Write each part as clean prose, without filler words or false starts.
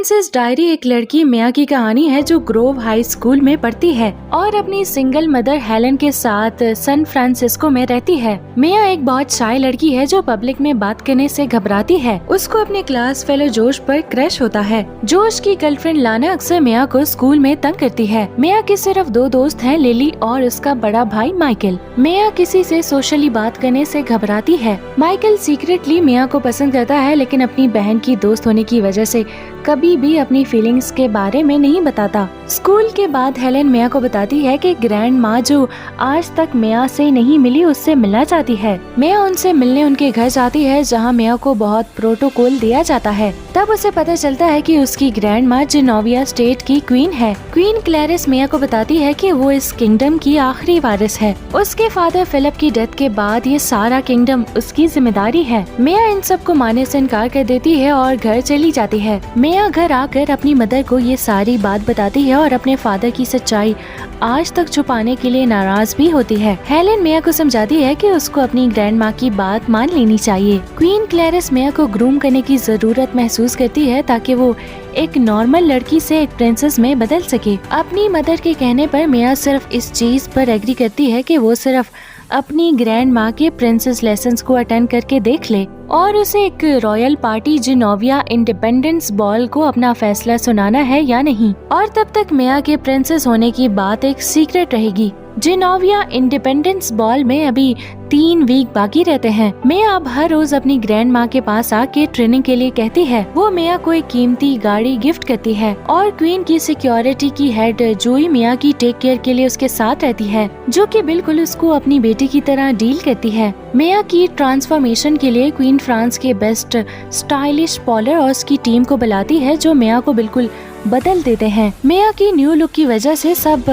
Princess diary एक लड़की मिया की कहानी है जो ग्रोव हाई स्कूल में पढ़ती है और अपनी सिंगल मदर हेलन के साथ सैन फ्रांसिस्को में रहती है। मिया एक बहुत शाय लड़की है जो पब्लिक में बात करने से घबराती है। उसको अपने क्लास फेलो जोश पर क्रश होता है। जोश की गर्लफ्रेंड लाना अक्सर मिया को स्कूल में तंग करती है। मिया के सिर्फ 2 दोस्त हैं, लिली और उसका बड़ा भाई माइकल। मिया किसी से सोशली बात करने से घबराती है। माइकल सीक्रेटली मिया को पसंद करता है, लेकिन अपनी बहन की दोस्त होने की वजह से कभी भी अपनी फीलिंग्स के बारे में नहीं बताता। स्कूल के बाद हेलन मिया को बताती है कि ग्रैंड माँ जो आज तक मिया से नहीं मिली उससे मिलना चाहती है। मिया उनसे मिलने उनके घर जाती है जहाँ मिया को बहुत प्रोटोकॉल दिया जाता है। तब उसे पता चलता है कि उसकी ग्रैंड माँ जेनोविया स्टेट की क्वीन है। क्वीन क्लैरिस मिया को बताती है कि वो इस किंगडम की आखिरी वारिस है। उसके फादर फिलिप की डेथ के बाद ये सारा किंगडम उसकी जिम्मेदारी है। मिया इन सब को मानने से इनकार कर देती है और घर चली जाती है। मिया घर आकर अपनी मदर को ये सारी बात बताती है और अपने फादर की सच्चाई आज तक छुपाने के लिए नाराज भी होती है। हेलन मिया को समझाती है कि उसको अपनी ग्रैंड माँ की बात मान लेनी चाहिए। क्वीन क्लैरिस मिया को ग्रूम करने की जरूरत महसूस करती है ताकि वो एक नॉर्मल लड़की से एक प्रिंसेस में बदल सके। अपनी मदर के कहने पर मिया सिर्फ इस चीज पर एग्री करती है कि वो सिर्फ अपनी ग्रैंड माँ के प्रिंसेस लेसन्स को अटेंड करके देख ले और उसे एक royal party Genovia independence ball को अपना फैसला सुनाना है या नहीं। और तब तक मिया के प्रिंसेस होने की बात एक सीक्रेट रहेगी। जेनोविया इंडिपेंडेंस बॉल में अभी 3 वीक बाकी रहते हैं। मिया अब हर रोज अपनी ग्रैंड माँ के पास आके ट्रेनिंग के लिए कहती है। वो मिया को एक कीमती गाड़ी गिफ्ट करती है और क्वीन की सिक्योरिटी की हेड जोई मिया की टेक केयर के लिए उसके साथ रहती है, जो कि बिल्कुल उसको अपनी बेटी की तरह डील करती है। मिया की ट्रांसफॉर्मेशन के लिए क्वीन फ्रांस के बेस्ट स्टाइलिश पॉलर और उसकी टीम को बुलाती है जो मिया को बिल्कुल बदल देते हैं। मिया की न्यू लुक की वजह से सब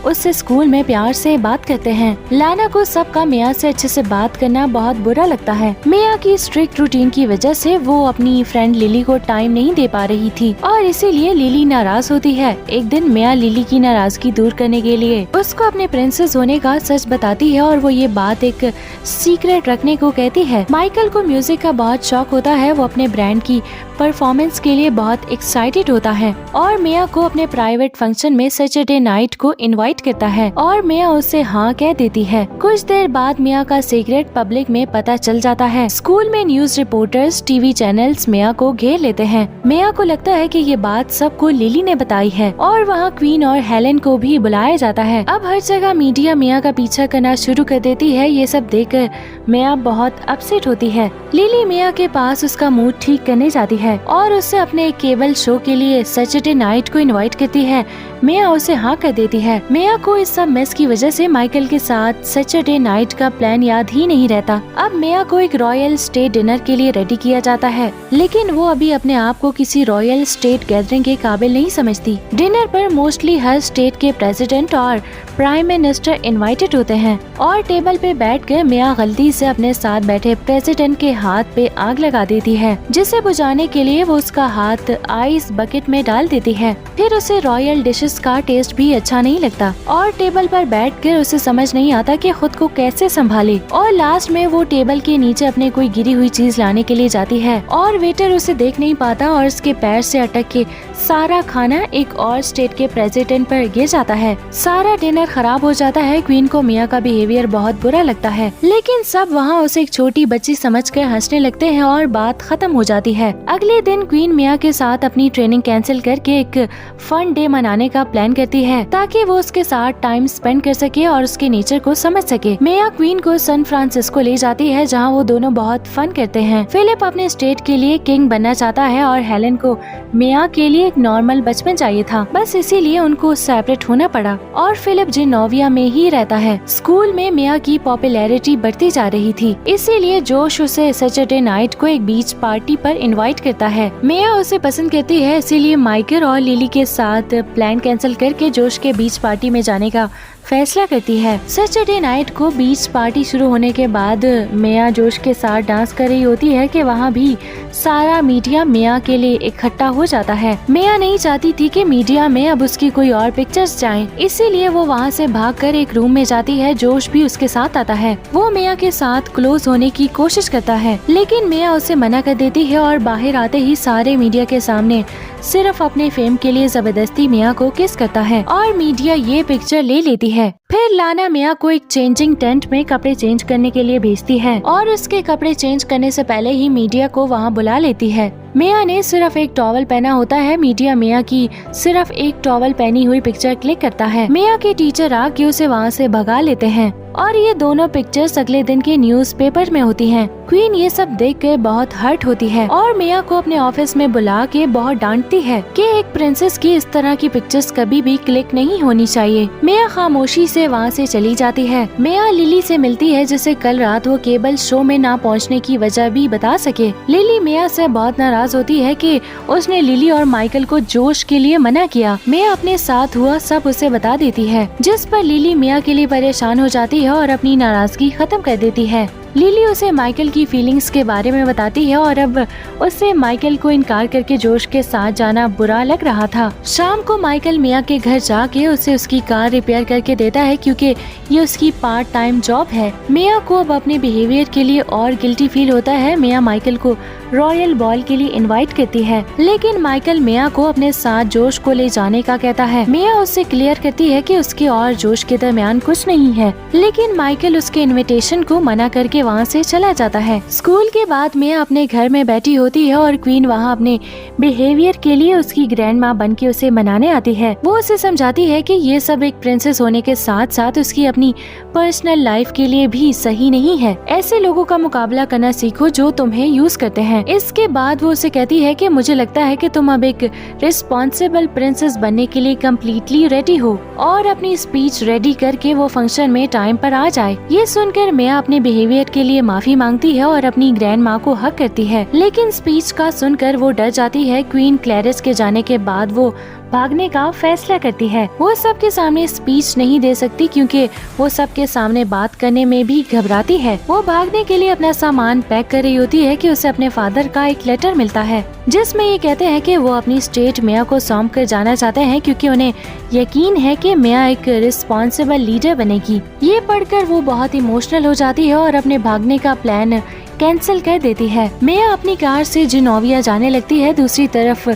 उससे स्कूल में प्यार से बात करते हैं। लाना को सबका मिया से अच्छे से बात करना बहुत बुरा लगता है। मिया की स्ट्रिक्ट रूटीन की वजह से वो अपनी फ्रेंड लिली को टाइम नहीं दे पा रही थी और इसीलिए लिली नाराज होती है। एक दिन मिया लिली की नाराजगी दूर करने के लिए उसको अपने प्रिंसेस होने का सच बताती है और वो ये बात एक सीक्रेट रखने को कहती है। माइकल को म्यूजिक का बहुत शौक होता है। वो अपने ब्रांड की परफॉर्मेंस के लिए बहुत एक्साइटेड होता है और मिया को अपने प्राइवेट फंक्शन में सैटरडे नाइट को इनवाइट करता है और मिया उससे हाँ कह देती है। कुछ देर बाद मिया का सीक्रेट पब्लिक में पता चल जाता है। स्कूल में न्यूज रिपोर्टर्स, टीवी चैनल्स मिया को घेर लेते हैं। मिया को लगता है कि ये बात सबको लिली ने बताई है और वहाँ क्वीन और हेलन को भी बुलाया जाता है। अब हर जगह मीडिया मिया का पीछा करना शुरू कर देती है। ये सब देखकर मिया बहुत अपसेट होती है। लिली मिया के पास उसका मूड ठीक करने जाती है और उससे अपने केबल शो के लिए सैटरडे नाइट को इनवाइट करती है। मिया उसे हाँ कर देती है। मिया को इस सब मेस की वजह से माइकल के साथ सैटरडे नाइट का प्लान याद ही नहीं रहता। अब मिया को एक रॉयल स्टेट डिनर के लिए रेडी किया जाता है, लेकिन वो अभी अपने आप को किसी रॉयल स्टेट गैदरिंग के काबिल नहीं समझती। डिनर पर मोस्टली हर स्टेट के प्रेसिडेंट और प्राइम मिनिस्टर इनवाइटेड होते हैं और टेबल पे बैठकर मिया गलती से अपने साथ बैठे प्रेसिडेंट के हाथ पे आग लगा देती है, जिसे बुझाने के लिए वो उसका हाथ आइस बकेट में डाल देती है। फिर उसे रॉयल डिशेस का टेस्ट भी अच्छा नहीं लगता और टेबल पर बैठकर उसे समझ नहीं आता कि खुद को कैसे संभाले और लास्ट में वो टेबल के नीचे अपने कोई गिरी हुई चीज लाने के लिए जाती है और वेटर उसे देख नहीं पाता और उसके पैर से अटक के सारा खाना एक और स्टेट के प्रेसिडेंट पर गिर जाता है। सारा डिनर खराब हो जाता है। क्वीन को मिया का बिहेवियर बहुत बुरा लगता है, लेकिन सब वहाँ उसे एक छोटी बच्ची समझकर हंसने लगते हैं और बात खत्म हो जाती है। अगले दिन क्वीन मिया के साथ अपनी ट्रेनिंग कैंसिल करके एक फन डे मनाने का प्लान करती है ताकि वो उसके साथ टाइम स्पेंड कर सके और उसके नेचर को समझ सके। मिया क्वीन को सैन फ्रांसिस्को ले जाती है जहाँ वो दोनों बहुत फन करते हैं। फिलिप अपने स्टेट के लिए किंग बनना चाहता है और हेलन को मिया के लिए एक नॉर्मल बचपन चाहिए था, बस इसीलिए उनको सेपरेट होना पड़ा और फिलिप जेनोविया में ही रहता है। स्कूल में मिया की पॉपुलैरिटी बढ़ती जा रही थी, इसीलिए जोश उसे सैटरडे नाइट को एक बीच पार्टी पर इनवाइट करता है। मिया उसे पसंद करती है, इसीलिए माइकल और लिली के साथ प्लान कैंसिल करके जोश के बीच पार्टी में जाने का फैसला करती है। सैटरडे नाइट को बीच पार्टी शुरू होने के बाद मेया जोश के साथ डांस कर रही होती है कि वहाँ भी सारा मीडिया मेया के लिए इकट्ठा हो जाता है। मेया नहीं चाहती थी कि मीडिया में अब उसकी कोई और पिक्चर्स जाएं, इसीलिए वो वहाँ से भागकर एक रूम में जाती है। जोश भी उसके साथ आता है। वो मेया के साथ क्लोज होने की कोशिश करता है, लेकिन मेया उसे मना कर देती है और बाहर आते ही सारे मीडिया के सामने सिर्फ अपने फेम के लिए जबरदस्ती मेया को किस करता है और मीडिया ये पिक्चर ले लेती है। फिर लाना मेया को एक चेंजिंग टेंट में कपड़े चेंज करने के लिए भेजती है और उसके कपड़े चेंज करने से पहले ही मीडिया को वहाँ बुला लेती है। मेया ने सिर्फ एक टॉवल पहना होता है। मीडिया मेया की सिर्फ एक टॉवल पहनी हुई पिक्चर क्लिक करता है। मेया के टीचर आके उसे वहाँ से भगा लेते हैं और ये दोनों पिक्चर्स अगले दिन के न्यूज़पेपर में होती हैं। क्वीन ये सब देखकर बहुत हर्ट होती है और मेया को अपने ऑफिस में बुला के बहुत डांटती है कि एक प्रिंसेस की इस तरह की पिक्चर्स कभी भी क्लिक नहीं होनी चाहिए। मेया खामोशी से वहाँ से चली जाती है। मेया लिली से मिलती है जिसे कल रात वो केबल शो में ना पहुँचने की वजह भी बता सके। लिली मेया से बहुत नाराज होती है कि उसने लिली और माइकल को जोश के लिए मना किया। मेया अपने साथ हुआ सब उसे बता देती है, जिस पर लिली मेया के लिए परेशान हो जाती है और अपनी नाराजगी खत्म कर देती है। लिली उसे माइकल की फीलिंग्स के बारे में बताती है और अब उसे माइकल को इनकार करके जोश के साथ जाना बुरा लग रहा था। शाम को माइकल मेया के घर जाके उसे उसकी कार रिपेयर करके देता है क्योंकि ये उसकी पार्ट टाइम जॉब है। मेया को अब अपने बिहेवियर के लिए और गिल्टी फील होता है। मेया माइकल को रॉयल बॉल के लिए इनवाइट करती है, लेकिन माइकल मेया को अपने साथ जोश को ले जाने का कहता है। मेया उससे क्लियर करती है कि उसके और जोश के दरमियान कुछ नहीं है, लेकिन माइकल उसके इनविटेशन को मना करके वहाँ से चला जाता है। स्कूल के बाद मेया अपने घर में बैठी होती है और क्वीन वहाँ अपने बिहेवियर के लिए उसकी ग्रैंड माँ बन के उसे मनाने आती है। वो उसे समझाती है कि ये सब एक प्रिंसेस होने के साथ साथ उसकी अपनी पर्सनल लाइफ के लिए भी सही नहीं है। ऐसे लोगों का मुकाबला करना सीखो जो तुम्हें यूज करते हैं। इसके बाद वो उसे कहती है कि मुझे लगता है कि तुम अब एक रिस्पॉन्सिबल प्रिंसेस बनने के लिए कम्प्लीटली रेडी हो और अपनी स्पीच रेडी करके वो फंक्शन में टाइम पर आ जाए। ये सुनकर मेया अपने बिहेवियर के लिए माफी मांगती है और अपनी ग्रैंड माँ को हक करती है, लेकिन स्पीच का सुनकर वो डर जाती है। क्वीन क्लैरिस के जाने के बाद वो भागने का फैसला करती है। वो सबके सामने स्पीच नहीं दे सकती क्योंकि वो सबके सामने बात करने में भी घबराती है। वो भागने के लिए अपना सामान पैक कर रही होती है कि उसे अपने फादर का एक लेटर मिलता है जिसमें ये कहते हैं कि वो अपनी स्टेट मेया को सौंप कर जाना चाहते हैं क्योंकि उन्हें यकीन है कि मेया एक रिस्पॉन्सिबल लीडर बनेगी। ये पढ़कर वो बहुत इमोशनल हो जाती है और अपने भागने का प्लान कैंसिल कर देती है। मेया अपनी कार से जिनोविया जाने लगती है। दूसरी तरफ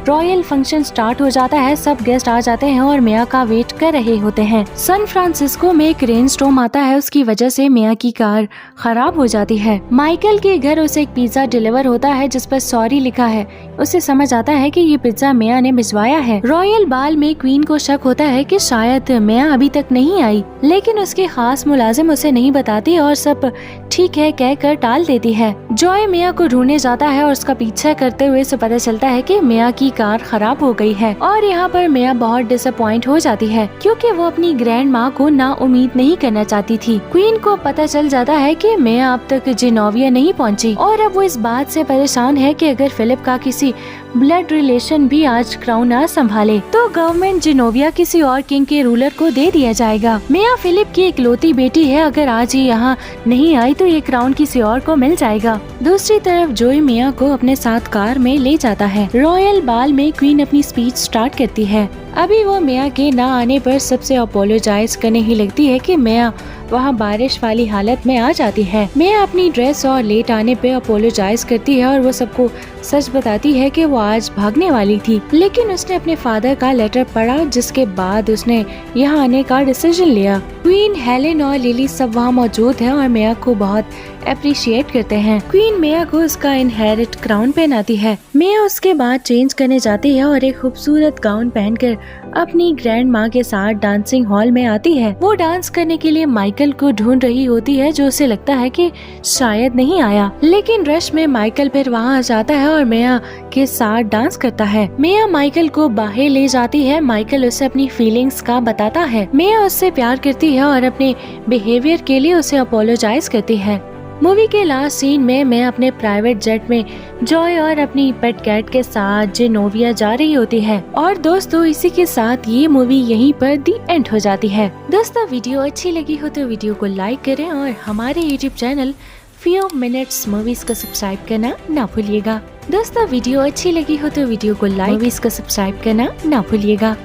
रॉयल फंक्शन स्टार्ट हो जाता है। सब गेस्ट आ जाते हैं और मेया का वेट कर रहे होते हैं। सैन फ्रांसिस्को में एक रेन स्टॉर्म आता है, उसकी वजह से मेया की कार खराब हो जाती है। माइकल के घर उसे एक पिज्जा डिलीवर होता है जिस पर सॉरी लिखा है। उसे समझ आता है कि ये पिज्जा मेया ने भिजवाया है। रॉयल बाल में क्वीन को शक होता है कि शायद मेया अभी तक नहीं आई, लेकिन उसके खास मुलाजिम उसे नहीं बताती और सब ठीक है कहकर टाल देती है। जॉय मेया को ढूंढने जाता है और उसका पीछा करते हुए उसे पता चलता है कि मेया की कार खराब हो गई है और यहाँ पर मेया बहुत डिसअपॉइंट हो जाती है क्योंकि वो अपनी ग्रैंड माँ को ना उम्मीद नहीं करना चाहती थी। क्वीन को पता चल जाता है कि मेया अब तक जिनोविया नहीं पहुँची और अब वो इस बात से परेशान है कि अगर फिलिप का किसी ब्लड रिलेशन भी आज क्राउन ना संभाले तो गवर्नमेंट जिनोविया किसी और किंग के रूलर को दे दिया जाएगा। मेया फिलिप की इकलौती बेटी है, अगर आज ये यहाँ नहीं आई तो ये क्राउन किसी और को मिल जाएगा। दूसरी तरफ जोई मेया को अपने साथ कार में ले जाता है। रॉयल बाल में क्वीन अपनी स्पीच स्टार्ट करती है। अभी वो मेया के ना आने पर सबसे अपोलोजाइज करने ही लगती है कि मेया वहाँ बारिश वाली हालत में आ जाती है। मेया अपनी ड्रेस और लेट आने पे अपोलोजाइज करती है और वो सबको सच बताती है कि वो आज भागने वाली थी, लेकिन उसने अपने फादर का लेटर पढ़ा जिसके बाद उसने यहाँ आने का डिसीजन लिया। क्वीन, हेलेन और लिली सब वहाँ मौजूद है और मेया को बहुत अप्रिशिएट करते हैं। क्वीन मेया को उसका इनहेरिट क्राउन पहनाती है। मेया उसके बाद चेंज करने जाती है और एक खूबसूरत गाउन पहनकर अपनी ग्रैंड माँ के साथ डांसिंग हॉल में आती है। वो डांस करने के लिए माइकल को ढूंढ रही होती है जो उसे लगता है कि शायद नहीं आया, लेकिन रश में माइकल फिर वहाँ आ जाता है और मेया के साथ डांस करता है। मेया माइकल को बाहर ले जाती है। माइकल उसे अपनी फीलिंग्स का बताता है। मेया उससे प्यार करती है और अपने बिहेवियर के लिए उसे अपोलोजाइज करती है। मूवी के लास्ट सीन में मैं अपने प्राइवेट जेट में जॉय और अपनी पेट कैट के साथ जेनोविया जा रही होती है। और दोस्तों इसी के साथ ये मूवी यहीं पर दी एंड हो जाती है। दोस्तों वीडियो अच्छी लगी हो तो वीडियो को लाइक करें और हमारे YouTube channel few minutes movies को सब्सक्राइब करना ना भूलिएगा। दोस्तों वीडियो अच्छी लगी हो तो वीडियो को लाइक, मूवीज को सब्सक्राइब करना ना भूलिएगा।